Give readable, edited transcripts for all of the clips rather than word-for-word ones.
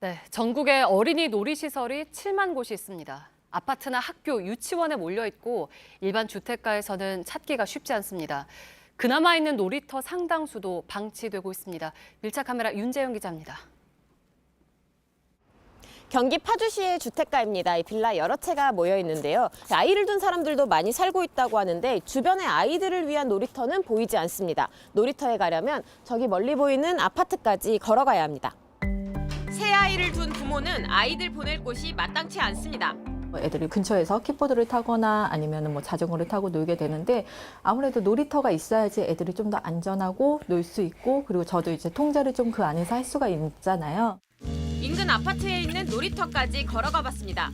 네, 전국에 어린이 놀이시설이 7만 곳이 있습니다. 아파트나 학교, 유치원에 몰려 있고 일반 주택가에서는 찾기가 쉽지 않습니다. 그나마 있는 놀이터 상당수도 방치되고 있습니다. 밀착 카메라 윤재영 기자입니다. 경기 파주시의 주택가입니다. 이 빌라 여러 채가 모여 있는데요. 아이를 둔 사람들도 많이 살고 있다고 하는데 주변에 아이들을 위한 놀이터는 보이지 않습니다. 놀이터에 가려면 저기 멀리 보이는 아파트까지 걸어가야 합니다. 새 아이를 둔 부모는 아이들 보낼 곳이 마땅치 않습니다. 애들이 근처에서 킥보드를 타거나 아니면 뭐 자전거를 타고 놀게 되는데 아무래도 놀이터가 있어야지 애들이 좀 더 안전하고 놀 수 있고 그리고 저도 이제 통제를 좀 그 안에서 할 수가 있잖아요. 인근 아파트에 있는 놀이터까지 걸어가 봤습니다.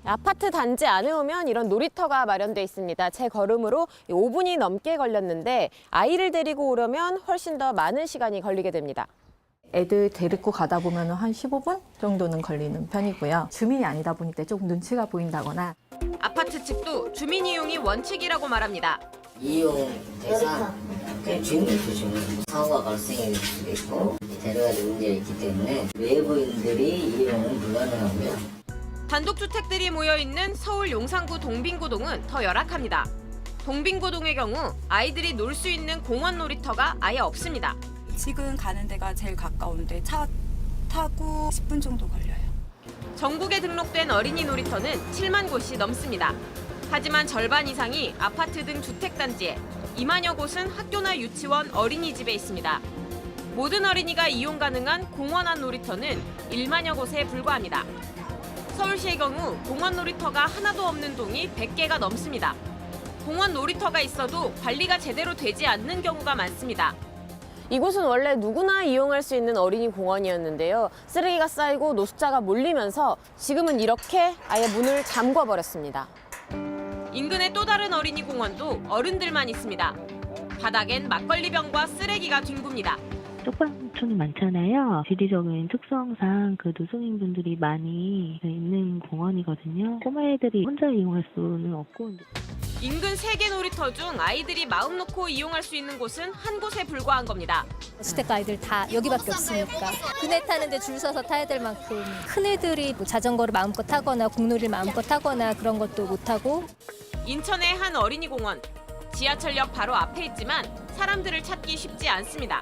아파트 단지 안에 오면 이런 놀이터가 마련돼 있습니다. 제 걸음으로 5분이 넘게 걸렸는데 아이를 데리고 오려면 훨씬 더 많은 시간이 걸리게 됩니다. 애들 데리고 가다 보면 한 15분 정도는 걸리는 편이고요. 주민이 아니다 보니까 조금 눈치가 보인다거나. 아파트 측도 주민 이용이 원칙이라고 말합니다. 이용 대상, 주민도 주민 사고가 발생할 수도 있고 여러 가지 문제가 있기 때문에 외부인들이 이용은 불가능하고요. 단독주택들이 모여있는 서울 용산구 동빙고동은 더 열악합니다. 동빙고동의 경우 아이들이 놀 수 있는 공원 놀이터가 아예 없습니다. 지금 가는 데가 제일 가까운데 차 타고 10분 정도 걸려요. 전국에 등록된 어린이 놀이터는 7만 곳이 넘습니다. 하지만 절반 이상이 아파트 등 주택단지에 2만여 곳은 학교나 유치원, 어린이집에 있습니다. 모든 어린이가 이용 가능한 공원 안 놀이터는 1만여 곳에 불과합니다. 서울시의 경우 공원 놀이터가 하나도 없는 동이 100개가 넘습니다. 공원 놀이터가 있어도 관리가 제대로 되지 않는 경우가 많습니다. 이곳은 원래 누구나 이용할 수 있는 어린이 공원이었는데요. 쓰레기가 쌓이고 노숙자가 몰리면서 지금은 이렇게 아예 문을 잠궈버렸습니다. 인근의 또 다른 어린이 공원도 어른들만 있습니다. 바닥엔 막걸리병과 쓰레기가 뒹굽니다. 쪽방촌이 많잖아요. 지리적인 특성상 그 노숙인분들이 많이 있는 공원이거든요. 꼬마 애들이 혼자 이용할 수는 없고. 인근 3개 놀이터 중 아이들이 마음 놓고 이용할 수 있는 곳은 한 곳에 불과한 겁니다. 주택가 아이들 다 여기밖에 없으니까 그네 타는데 줄 서서 타야 될 만큼 큰 애들이 뭐 자전거를 마음껏 타거나 공놀이를 마음껏 타거나 그런 것도 못하고. 인천의 한 어린이 공원. 지하철역 바로 앞에 있지만 사람들을 찾기 쉽지 않습니다.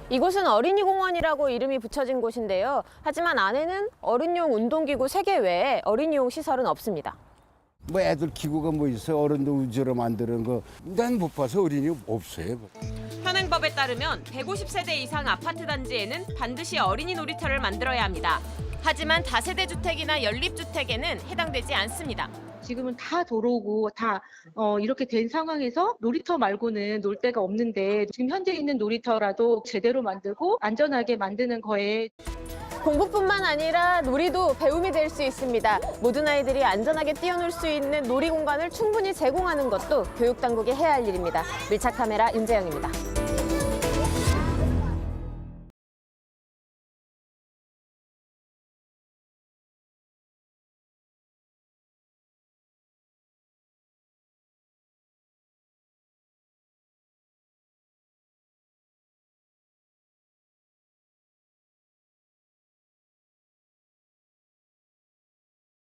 이곳은 어린이 공원이라고 이름이 붙여진 곳인데요. 하지만 안에는 어른용 운동기구 3개 외에 어린이용 시설은 없습니다. 뭐 애들 기구가 뭐 있어요. 어른들 위주로 만드는 거. 난 못 봐서 어린이 없어요. 현행법에 따르면 150세대 이상 아파트 단지에는 반드시 어린이 놀이터를 만들어야 합니다. 하지만 다세대 주택이나 연립주택에는 해당되지 않습니다. 지금은 다 도로고 다 이렇게 된 상황에서 놀이터 말고는 놀 데가 없는데 지금 현재 있는 놀이터라도 제대로 만들고 안전하게 만드는 거에 공부뿐만 아니라 놀이도 배움이 될 수 있습니다. 모든 아이들이 안전하게 뛰어놀 수 있는 놀이 공간을 충분히 제공하는 것도 교육당국이 해야 할 일입니다. 밀착 카메라 윤재영입니다.